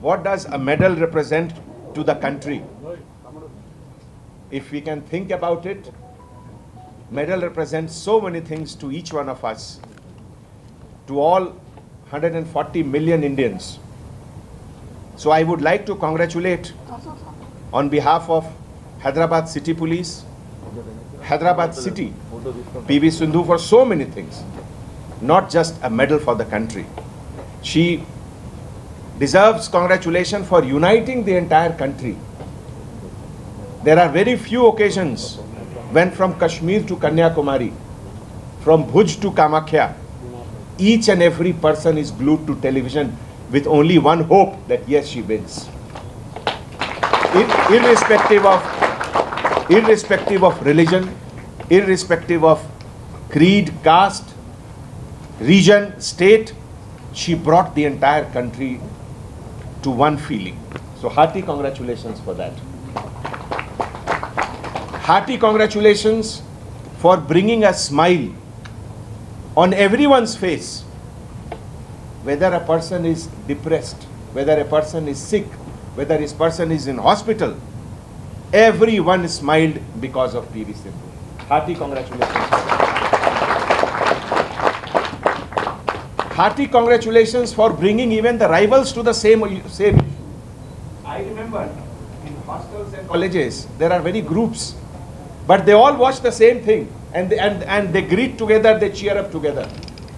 what does a medal represent to the country? If we can think about it, medal represents so many things to each one of us, to all 140 million Indians. So I would like to congratulate on behalf of Hyderabad City Police, Hyderabad City, PV Sindhu for so many things, not just a medal for the country. She deserves congratulations for uniting the entire country. There are very few occasions when from Kashmir to Kanyakumari, from Bhuj to Kamakhya, each and every person is glued to television with only one hope that yes, she wins. Irrespective of religion, irrespective of creed, caste, region, state, she brought the entire country to one feeling. So hearty congratulations for that. Hearty congratulations for bringing a smile on everyone's face. Whether a person is depressed, whether a person is sick, whether this person is in hospital, everyone smiled because of PV Sindhu. Hearty congratulations. Hearty congratulations for bringing even the rivals to the same. I remember in hostels and colleges, there are many groups, but they all watch the same thing, and they greet together, they cheer up together.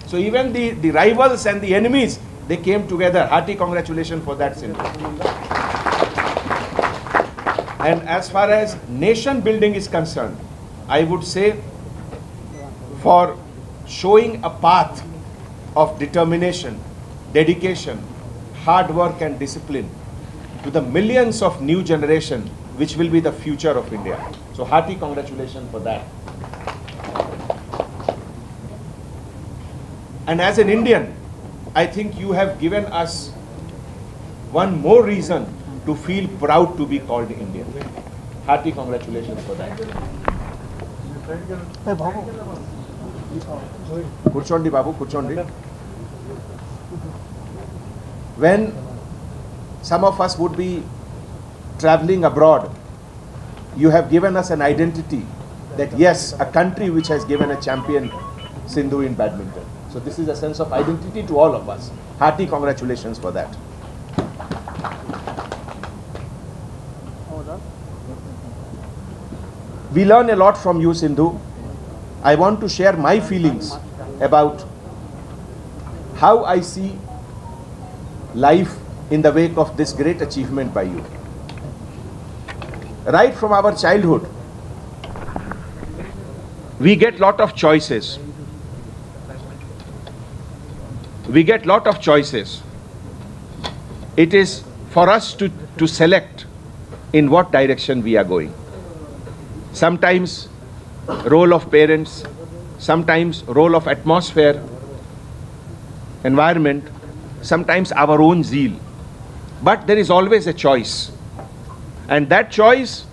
So even the rivals and the enemies, they came together. Hearty congratulations for that, Sindhu. And as far as nation building is concerned, I would say for showing a path of determination, dedication, hard work and discipline to the millions of new generation which will be the future of India. So hearty congratulations for that. And as an Indian, I think you have given us one more reason to feel proud to be called Indian. Hearty congratulations for that. Kurchondi Babu, Kurchondi. When some of us would be traveling abroad, you have given us an identity that yes, a country which has given a champion Sindhu in badminton. So this is a sense of identity to all of us. Hearty congratulations for that. We learn a lot from you, Sindhu. I want to share my feelings about how I see life in the wake of this great achievement by you. Right from our childhood, we get lot of choices. It is for us to select in what direction we are going. Sometimes role of parents, sometimes role of atmosphere, environment, sometimes our own zeal. But there is always a choice. And that choice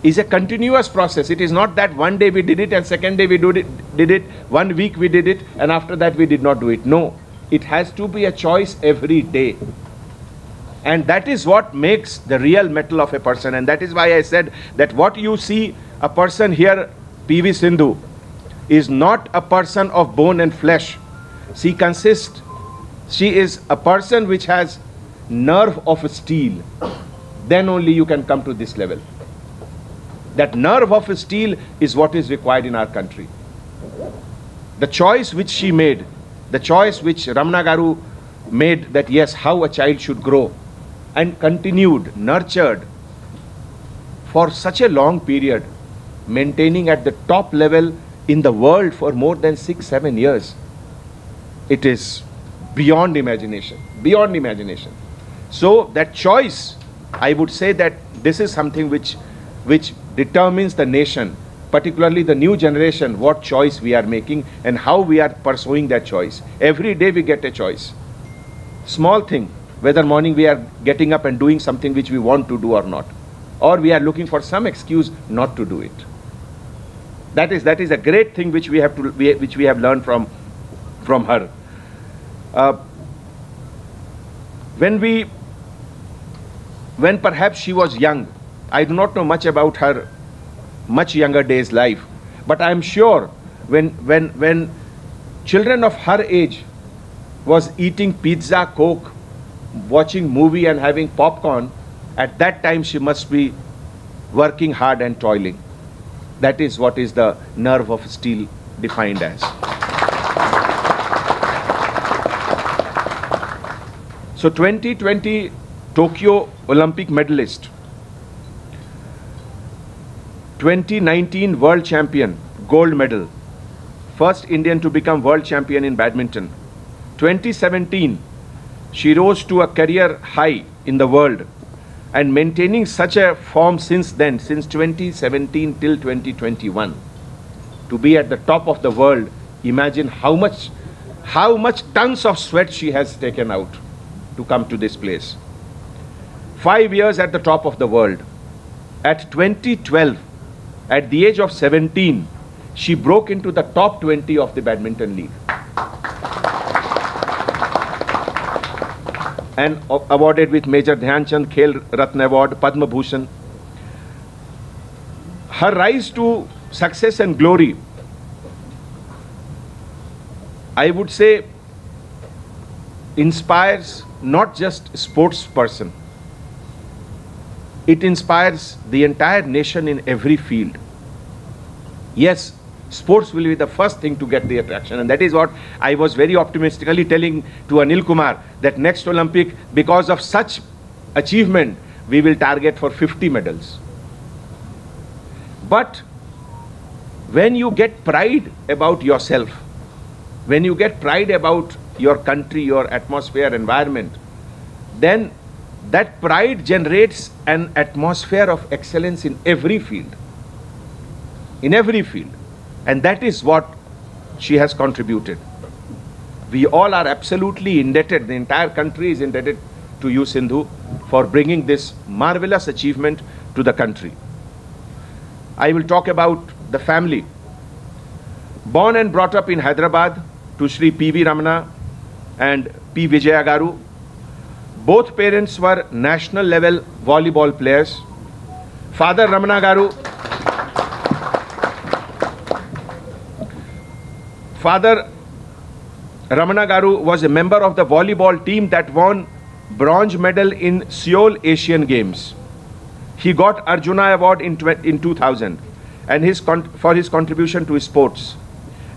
is a continuous process. It is not that one day we did it and second day we did it, 1 week we did it and after that we did not do it. No, it has to be a choice every day. And that is what makes the real mettle of a person. And that is why I said that what you see a person here, PV Sindhu, is not a person of bone and flesh. She is a person which has nerve of steel. Then only you can come to this level. That nerve of steel is what is required in our country. The choice which she made, the choice which Ramana Garu made, that yes, how a child should grow, and continued, nurtured for such a long period, maintaining at the top level in the world for more than 6-7 years. It is beyond imagination, beyond imagination. So that choice, I would say that this is something which determines the nation, particularly the new generation, what choice we are making and how we are pursuing that choice. Every day we get a choice. Small thing, whether morning we are getting up and doing something which we want to do or not, or we are looking for some excuse not to do it. That is a great thing which we have learned from her. When we when perhaps she was young. I do not know much about her much younger days life, but I am sure when children of her age was eating pizza, coke, watching movie and having popcorn, at that time she must be working hard and toiling. That is what is the nerve of steel defined as. So 2020 Tokyo Olympic medalist, 2019 world champion, gold medal, first Indian to become world champion in badminton. 2017, she rose to a career high in the world, and maintaining such a form since then, since 2017 till 2021, to be at the top of the world. Imagine how much tons of sweat she has taken out to come to this place. 5 years at the top of the world. At 2012, at the age of 17, she broke into the top 20 of the badminton league and awarded with Major Dhyan Chand Khel Ratna Award, Padma Bhushan. Her rise to success and glory, I would say, inspires not just sports person. It inspires the entire nation in every field. Yes, sports will be the first thing to get the attraction, and that is what I was very optimistically telling to Anil Kumar, that next Olympic, because of such achievement, we will target for 50 medals. But when you get pride about yourself, when you get pride about your country, your atmosphere, environment, then that pride generates an atmosphere of excellence in every field. In every field. And that is what she has contributed. We all are absolutely indebted, the entire country is indebted to you, Sindhu, for bringing this marvelous achievement to the country. I will talk about the family. Born and brought up in Hyderabad to Shri P.V. Ramana and P. Vijaya Garu. Both parents were national level volleyball players. Father Ramana Garu, was a member of the volleyball team that won bronze medal in Seoul Asian Games. He got Arjuna Award in 2000 and for his contribution to sports.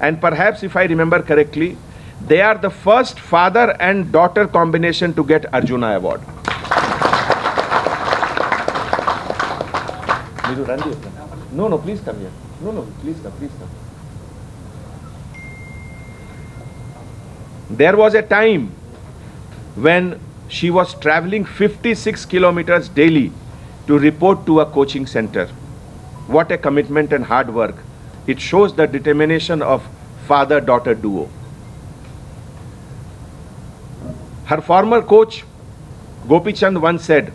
And perhaps, if I remember correctly, they are the first father and daughter combination to get Arjuna Award. No, please come here. No, please come. There was a time when she was traveling 56 kilometers daily to report to a coaching center. What a commitment and hard work. It shows the determination of father-daughter duo. Her former coach, Gopi Chand, once said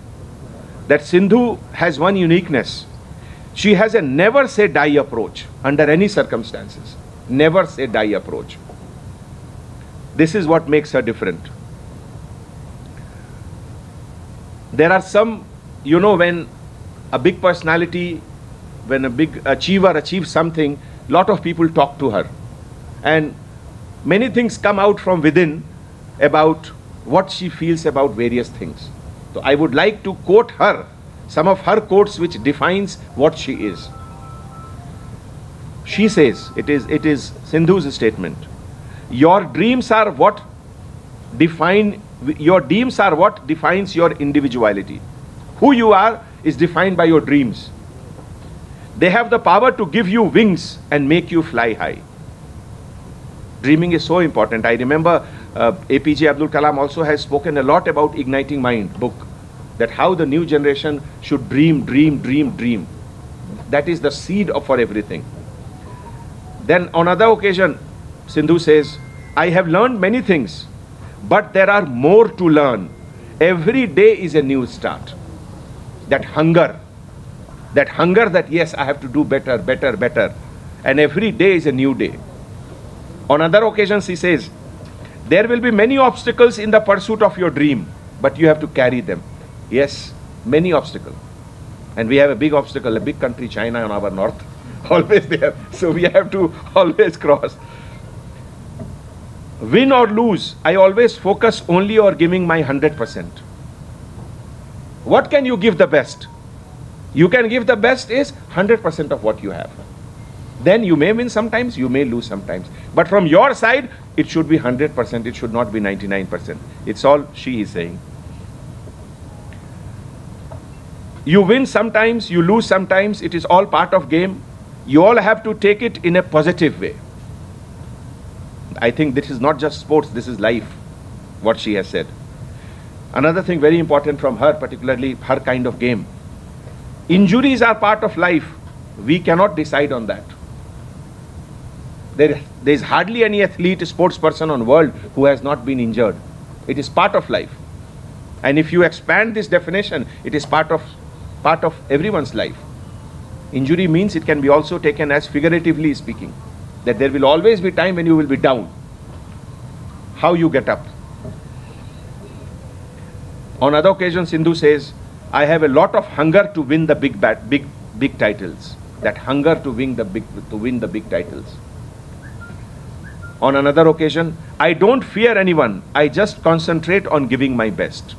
that Sindhu has one uniqueness. She has a never say die approach under any circumstances. Never say die approach. This is what makes her different. There are some, when a big personality, when a big achiever achieves something, lot of people talk to her. And many things come out from within about what she feels about various things. So I would like to quote her, some of her quotes which defines what she is. She says, it is Sindhu's statement, your dreams are what defines your individuality. Who you are is defined by your dreams. They have the power to give you wings and make you fly high. Dreaming is so important. I remember APJ Abdul Kalam also has spoken a lot about Igniting Mind book, that how the new generation should dream. That is the seed for everything. Then on another occasion, Sindhu says, I have learned many things, but there are more to learn. Every day is a new start. That hunger that yes, I have to do better. And every day is a new day. On other occasions, he says, there will be many obstacles in the pursuit of your dream, but you have to carry them. Yes, many obstacles. And we have a big obstacle, a big country, China, on our north, always there. So we have to always cross. Win or lose, I always focus only on giving my 100%. What can you give the best? You can give the best is 100% of what you have. Then you may win sometimes, you may lose sometimes. But from your side, it should be 100%, it should not be 99%. It's all she is saying. You win sometimes, you lose sometimes, it is all part of game. You all have to take it in a positive way. I think this is not just sports, this is life, what she has said. Another thing very important from her, particularly her kind of game. Injuries are part of life. We cannot decide on that. There is hardly any athlete, sports person on world who has not been injured. It is part of life. And if you expand this definition, it is part of everyone's life. Injury means it can be also taken as figuratively speaking, that there will always be time when you will be down. How you get up. On other occasions, Sindhu says, I have a lot of hunger to win the big titles. That hunger to win the big titles. On another occasion, I don't fear anyone. I just concentrate on giving my best.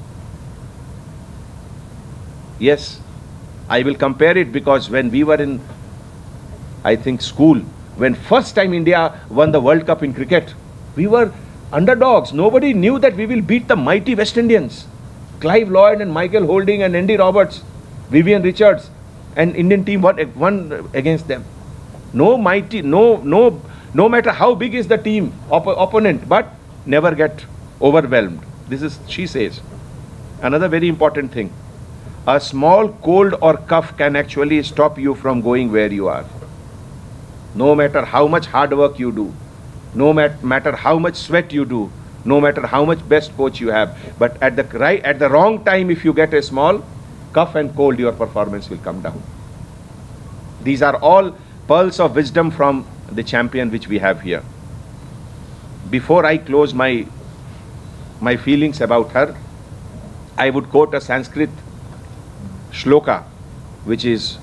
Yes, I will compare it because when we were in, I think, school, when first time India won the World Cup in cricket, we were underdogs. Nobody knew that we will beat the mighty West Indians. Clive Lloyd and Michael Holding and Andy Roberts, Vivian Richards, and Indian team won against them. No matter how big is the team, opponent, but never get overwhelmed. This is, she says. Another very important thing. A small cold or cough can actually stop you from going where you are. No matter how much hard work you do, no matter how much sweat you do, no matter how much best coach you have, but at the wrong time, if you get a small cough and cold, your performance will come down. These are all pearls of wisdom from the champion which we have here. Before I close my feelings about her, I would quote a Sanskrit shloka which is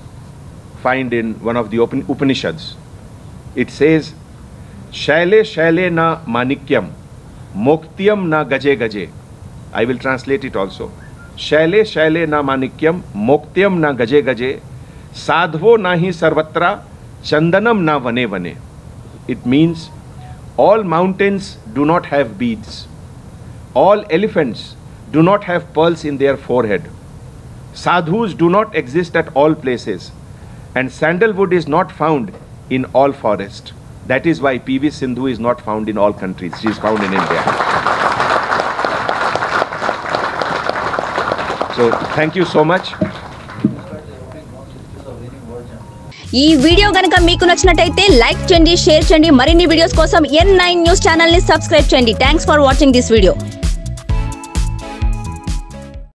found in one of the Upanishads. It says, Shaile shaile na manikyam, moktyam na gaje gaje. I will translate it also. Shaile shaile na manikyam, moktyam na gaje gaje, sadhvo nahi sarvatra, chandanam na vane vane. It means all mountains do not have beads. All elephants do not have pearls in their forehead. Sadhus do not exist at all places. And sandalwood is not found in all forests. That is why PV Sindhu is not found in all countries. She is found in India. So, thank you so much. ఈ video గనుక మీకు నచ్చినట్లయితే like చేయండి, share చేయండి. మరిన్ని videos కోసం N9 news channel ని subscribe చేయండి. Thanks for watching this video.